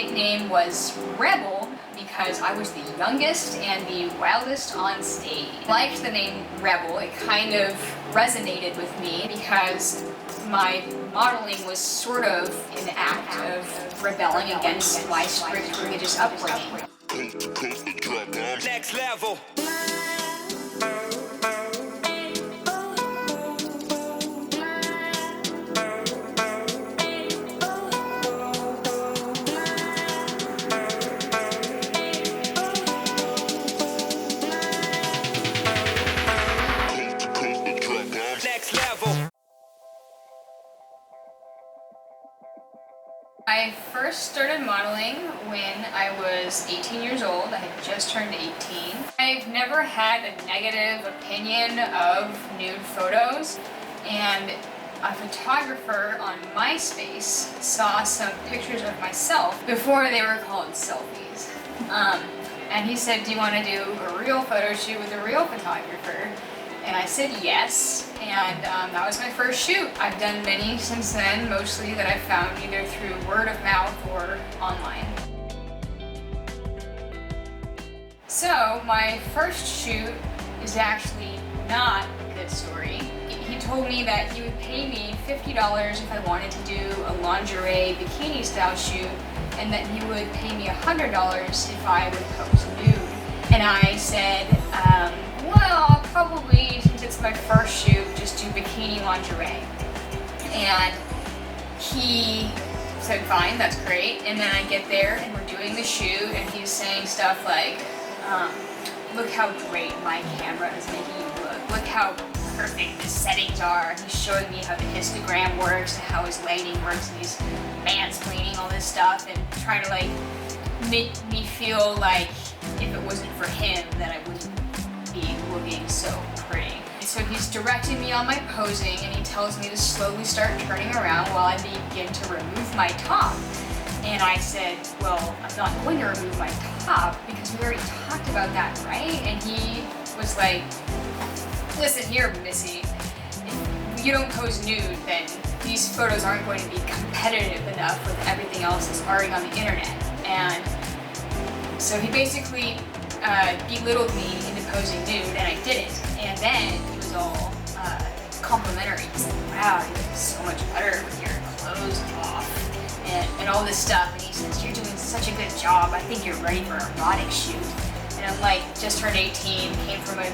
nickname was Rebel because I was the youngest and the wildest on stage. I liked the name Rebel. It kind of resonated with me because my modeling was sort of an act of rebelling against my strict religious upbringing. Next level. I first started modeling when I was 18 years old. I had just turned 18. I've never had a negative opinion of nude photos, and a photographer on MySpace saw some pictures of myself before they were called selfies. And he said, "Do you want to do a real photo shoot with a real photographer?" And I said yes, and that was my first shoot. I've done many since then, mostly that I found either through word of mouth or online. So my first shoot is actually not a good story. He told me that he would pay me $50 if I wanted to do a lingerie bikini style shoot, and that he would pay me $100 if I would pose nude. And I said, well, I'll probably, since it's my first shoot, just do bikini lingerie. And he said, fine, that's great. And then I get there and we're doing the shoot and he's saying stuff like, look how great my camera is making you look. Look how perfect the settings are. He's showing me how the histogram works and how his lighting works, and he's mansplaining all this stuff and trying to like make me feel like if it wasn't for him that I wouldn't be looking so pretty. And so he's directing me on my posing and he tells me to slowly start turning around while I begin to remove my top. And I said, well, I'm not going to remove my top because we already talked about that, right? And he was like, listen here, Missy, if you don't pose nude, then these photos aren't going to be competitive enough with everything else that's already on the internet. And so he basically belittled me into posing nude, and I did it. And then he was all complimentary. He said, wow, you look so much better with your clothes off, and all this stuff. And he says, you're doing such a good job. I think you're ready for an erotic shoot. And I'm like, just turned 18, came from a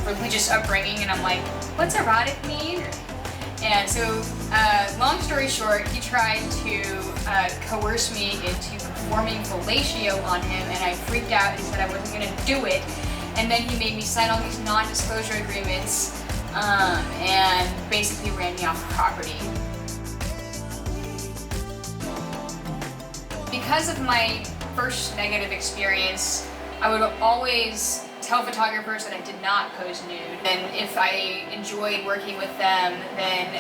religious upbringing, and I'm like, what's erotic mean? And so, long story short, he tried to coerce me into performing fellatio on him, and I freaked out and said I wasn't going to do it. And then he made me sign all these non-disclosure agreements and basically ran me off the property. Because of my first negative experience, I would always tell photographers that I did not pose nude. And if I enjoyed working with them, then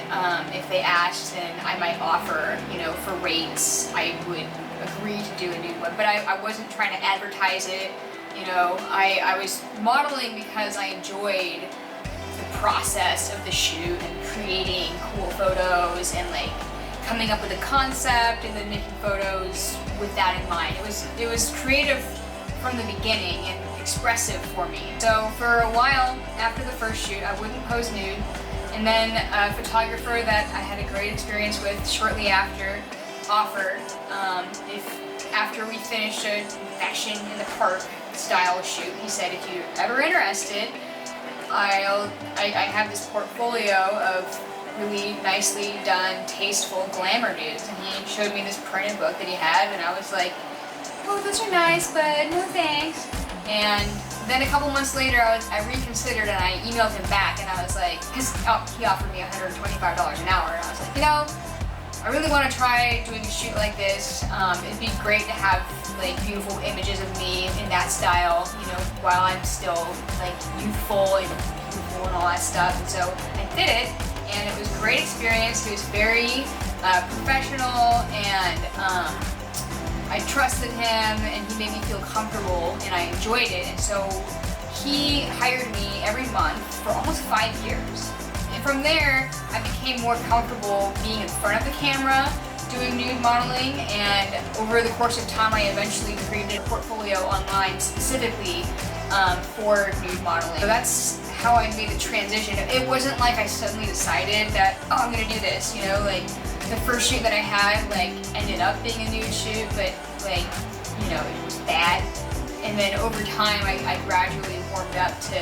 if they asked, then I might offer, for rates, I would agree to do a nude one. But I wasn't trying to advertise it. I was modeling because I enjoyed the process of the shoot and creating cool photos and like coming up with a concept and then making photos with that in mind. It was creative from the beginning and expressive for me. So for a while after the first shoot, I wouldn't pose nude, and then a photographer that I had a great experience with shortly after offered if after we finished a fashion in the park style shoot, he said, if you're ever interested, I have this portfolio of really nicely done, tasteful glamour nudes. And he showed me this printed book that he had, and I was like, oh, those are nice, but no thanks. And then a couple months later, I reconsidered and I emailed him back, and I was like, because he offered me $125 an hour, and I was like, I really want to try doing a shoot like this. It'd be great to have like beautiful images of me in that style, while I'm still like youthful and beautiful and all that stuff. And so I did it, and it was a great experience. He was very professional, and I trusted him, and he made me feel comfortable, and I enjoyed it. And so he hired me every month for almost 5 years. And from there, I became more comfortable being in front of the camera, doing nude modeling, and over the course of time I eventually created a portfolio online specifically for nude modeling. So that's how I made the transition. It wasn't like I suddenly decided that, oh, I'm gonna do this, you know, like the first shoot that I had like ended up being a nude shoot, but like, you know, it was bad. And then over time I gradually warmed up to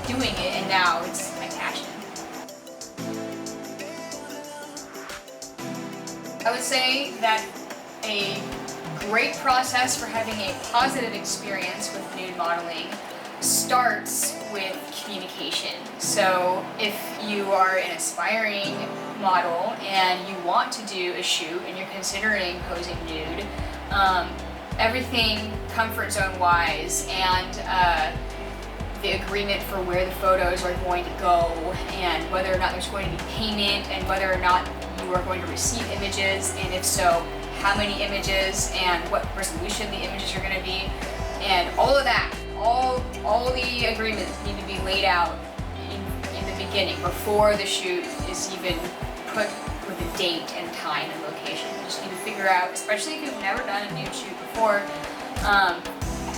doing it, and now it's my passion. I would say that a great process for having a positive experience with nude modeling starts with communication. So if you are an aspiring model and you want to do a shoot and you're considering posing nude, everything comfort zone wise and the agreement for where the photos are going to go and whether or not there's going to be payment and whether or not you are going to receive images, and if so, how many images and what resolution the images are going to be, and all of that, all the agreements need to be laid out in the beginning before the shoot is even put with a date and time and location. You just need to figure out, especially if you've never done a nude shoot before,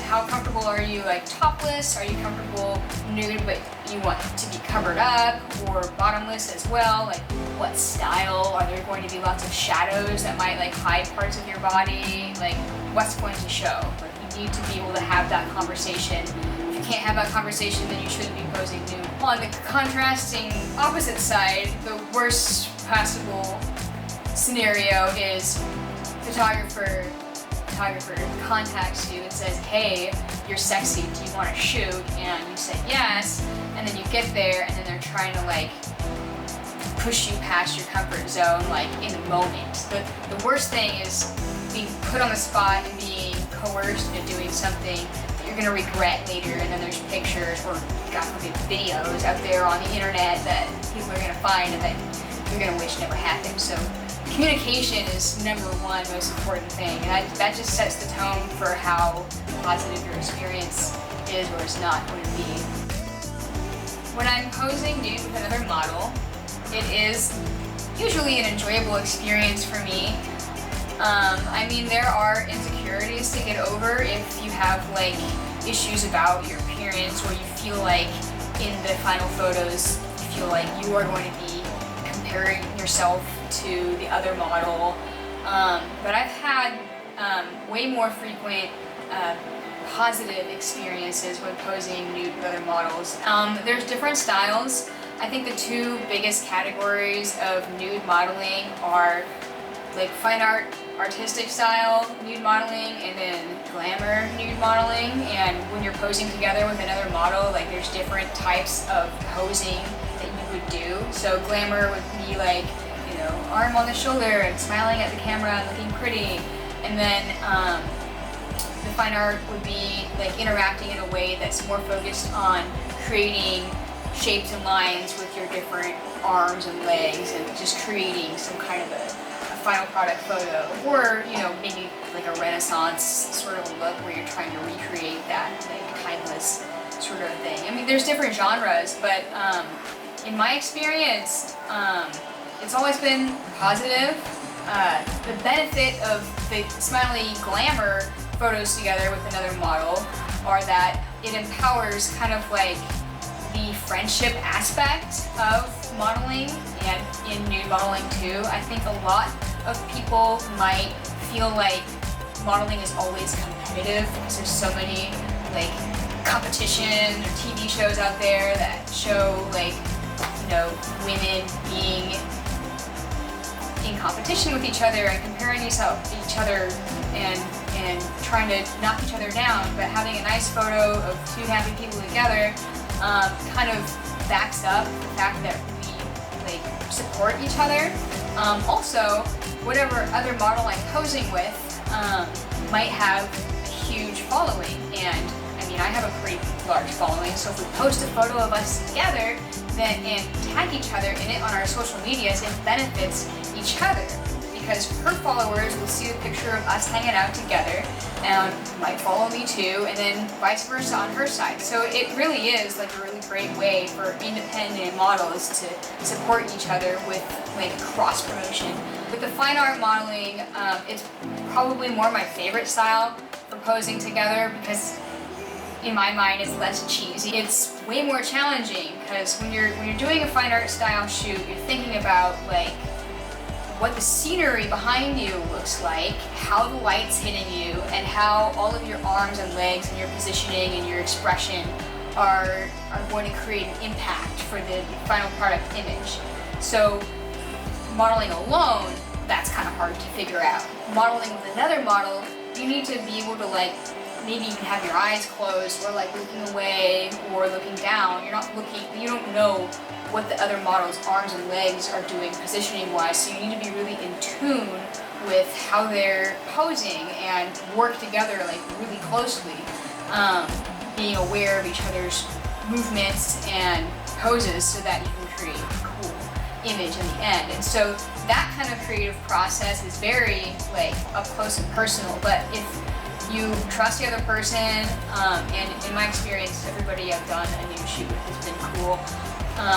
how comfortable are you, like topless? Are you comfortable nude but you want to be covered up, or bottomless as well? Like what style? Are there going to be lots of shadows that might like hide parts of your body? Like what's going to show? Like you need to be able to have that conversation. If you can't have that conversation, then you shouldn't be posing nude. On the contrasting opposite side, the worst possible scenario is photographer contacts you and says, hey, you're sexy, do you want to shoot? And you say yes, and then you get there and then they're trying to like push you past your comfort zone like in a moment. The worst thing is being put on the spot and being coerced into doing something that you're gonna regret later, and then there's pictures or God forbid videos out there on the internet that people are gonna find and that you're gonna wish never happened. So communication is number one most important thing, and that just sets the tone for how positive your experience is or is not going to be. When I'm posing nude with another model, it is usually an enjoyable experience for me. I mean, there are insecurities to get over if you have like issues about your appearance, or you feel like in the final photos you feel like you are going to be comparing yourself to the other model, but I've had way more frequent positive experiences when posing nude with other models. There's different styles. I think the two biggest categories of nude modeling are like fine art, artistic style nude modeling, and then glamour nude modeling. And when you're posing together with another model, like there's different types of posing that you would do. So glamour would be like, you know, arm on the shoulder and smiling at the camera and looking pretty. And then the fine art would be like interacting in a way that's more focused on creating shapes and lines with your different arms and legs and just creating some kind of a final product photo. Or, you know, maybe like a Renaissance sort of a look where you're trying to recreate that like timeless sort of thing. I mean, there's different genres, but in my experience, it's always been positive. The benefit of the smiley glamour photos together with another model are that it empowers kind of like the friendship aspect of modeling, and in nude modeling too. I think a lot of people might feel like modeling is always competitive because there's so many like competition or TV shows out there that show like, you know, women being in competition with each other and comparing each other and trying to knock each other down. But having a nice photo of two happy people together kind of backs up the fact that we like support each other. Also, whatever other model I'm posing with might have a huge following, and I mean, I have a pretty large following, so if we post a photo of us together then and tag each other in it on our social medias, it benefits each other, because her followers will see the picture of us hanging out together and might follow me too, and then vice versa on her side. So it really is like a really great way for independent models to support each other with like cross promotion. With the fine art modeling, it's probably more my favorite style for posing together because in my mind it's less cheesy. It's way more challenging because when you're doing a fine art style shoot, you're thinking about like what the scenery behind you looks like, how the light's hitting you, and how all of your arms and legs and your positioning and your expression are going to create an impact for the final product image. So modeling alone, that's kind of hard to figure out. Modeling with another model, you need to be able to like maybe even have your eyes closed or like looking away or looking down. You're not looking, you don't know what the other model's arms and legs are doing positioning wise, so you need to be really in tune with how they're posing and work together like really closely, being aware of each other's movements and poses so that you can create a cool image in the end. And so that kind of creative process is very like up close and personal, but if you trust the other person, and in my experience, everybody I've done a nude shoot with has been cool.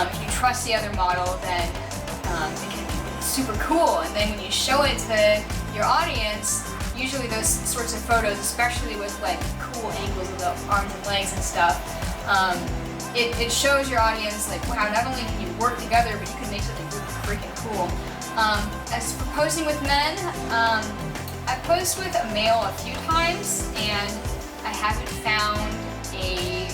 If you trust the other model, then it can be super cool. And then when you show it to your audience, usually those sorts of photos, especially with like cool angles of the arms and legs and stuff, it shows your audience like, wow, not only can you work together, but you can make something really freaking cool. As for posing with men, I've posed with a male a few times, and I haven't found a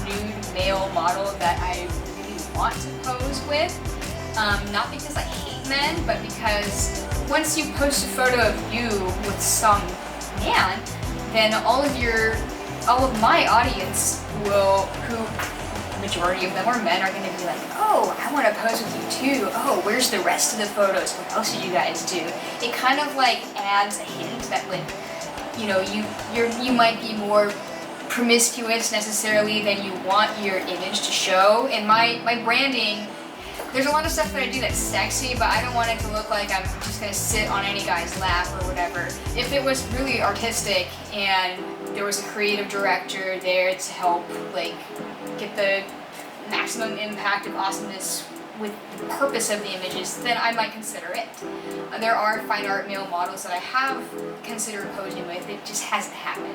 nude male model that I really want to pose with. Not because I hate men, but because once you post a photo of you with some man, then all of my audience will, who majority of them are men, are going to be like, oh, I want to pose with you too. Oh, where's the rest of the photos? What else did you guys do? It kind of like adds a hint that like, you know, you might be more promiscuous necessarily than you want your image to show. And my branding, there's a lot of stuff that I do that's sexy, but I don't want it to look like I'm just gonna sit on any guy's lap or whatever. If it was really artistic and there was a creative director there to help like get the maximum impact of awesomeness with the purpose of the images, then I might consider it. There are fine art male models that I have considered posing with, it just hasn't happened.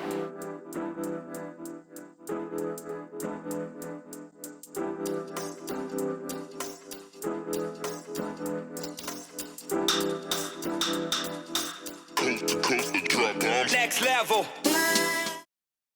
Next level.